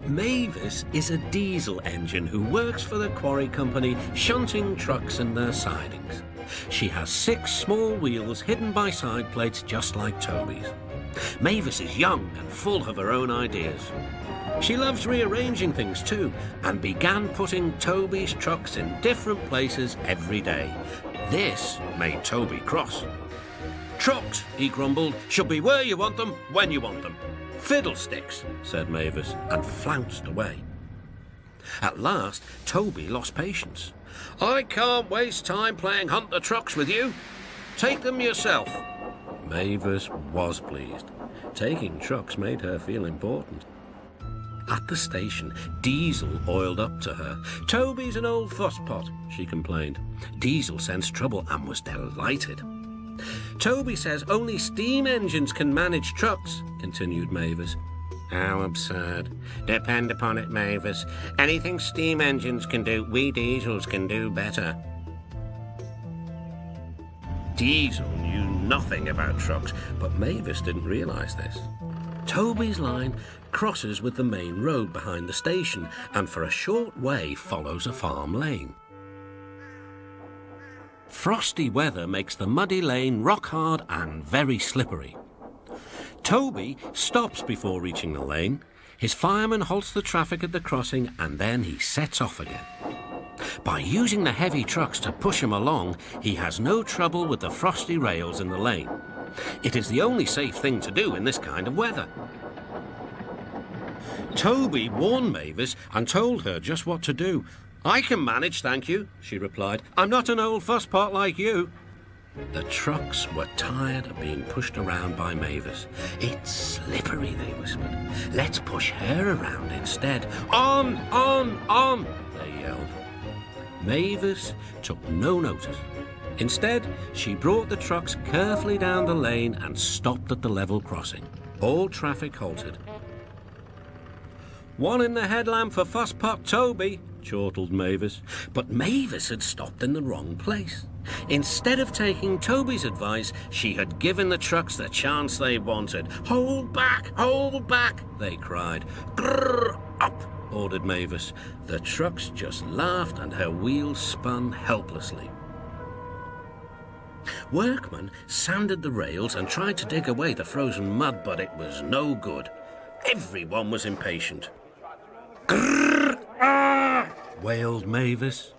Mavis is a diesel engine who works for the quarry company, shunting trucks and their sidings. She has 6 small wheels hidden by side plates just like Toby's. Mavis is young and full of her own ideas. She loves rearranging things too, and began putting Toby's trucks in different places every day. This made Toby cross. "Trucks," he grumbled, "should be where you want them, when you want them." "Fiddlesticks," said Mavis, and flounced away. At last, Toby lost patience. "I can't waste time playing hunt the trucks with you. Take them yourself." Mavis was pleased. Taking trucks made her feel important. At the station, Diesel oiled up to her. "Toby's an old fusspot," she complained. Diesel sensed trouble and was delighted. "Toby says only steam engines can manage trucks," continued Mavis. "How absurd. Depend upon it, Mavis. Anything steam engines can do, we diesels can do better." Diesel knew nothing about trucks, but Mavis didn't realise this. Toby's line crosses with the main road behind the station and for a short way follows a farm lane. Frosty weather makes the muddy lane rock hard and very slippery. Toby stops before reaching the lane. His fireman halts the traffic at the crossing and then he sets off again. By using the heavy trucks to push him along, he has no trouble with the frosty rails in the lane. It is the only safe thing to do in this kind of weather. Toby warned Mavis and told her just what to do. "I can manage, thank you," she replied. "I'm not an old fusspot like you." The trucks were tired of being pushed around by Mavis. "It's slippery," they whispered. "Let's push her around instead." "On, on," they yelled. Mavis took no notice. Instead, she brought the trucks carefully down the lane and stopped at the level crossing. All traffic halted. "One in the headlamp for Fusspot Toby," chortled Mavis. But Mavis had stopped in the wrong place. Instead of taking Toby's advice, she had given the trucks the chance they wanted. Hold back, they cried. "Grrr, up," ordered Mavis. The trucks just laughed and her wheels spun helplessly. Workmen sanded the rails and tried to dig away the frozen mud, but it was no good. Everyone was impatient. "Grrr, ah!" wailed Mavis.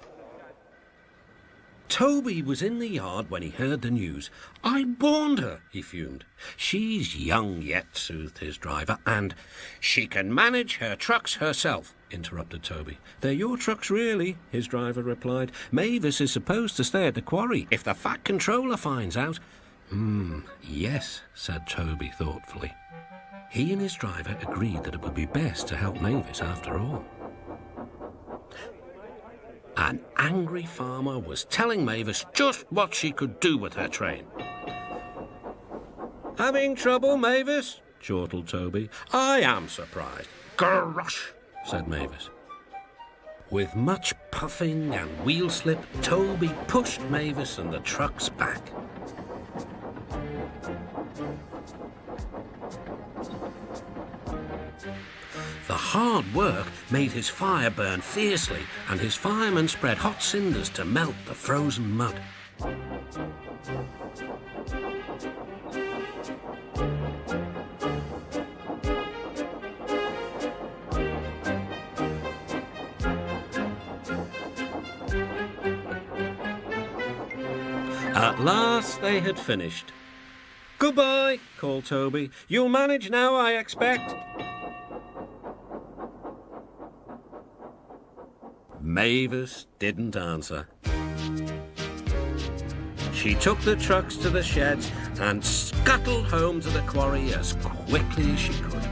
Toby was in the yard when he heard the news. "I warned her," he fumed. "She's young yet," soothed his driver, "and—" "She can manage her trucks herself," interrupted Toby. "They're your trucks, really," his driver replied. "Mavis is supposed to stay at the quarry if the Fat Controller finds out." Yes," said Toby thoughtfully. He and his driver agreed that it would be best to help Mavis after all. An angry farmer was telling Mavis just what she could do with her train. "Having trouble, Mavis?" chortled Toby. "I am surprised." "Gosh," said Mavis. With much puffing and wheel slip, Toby pushed Mavis and the trucks back. The hard work made his fire burn fiercely, and his firemen spread hot cinders to melt the frozen mud. At last they had finished. "Goodbye," called Toby. "You'll manage now, I expect." Mavis didn't answer. She took the trucks to the sheds and scuttled home to the quarry as quickly as she could.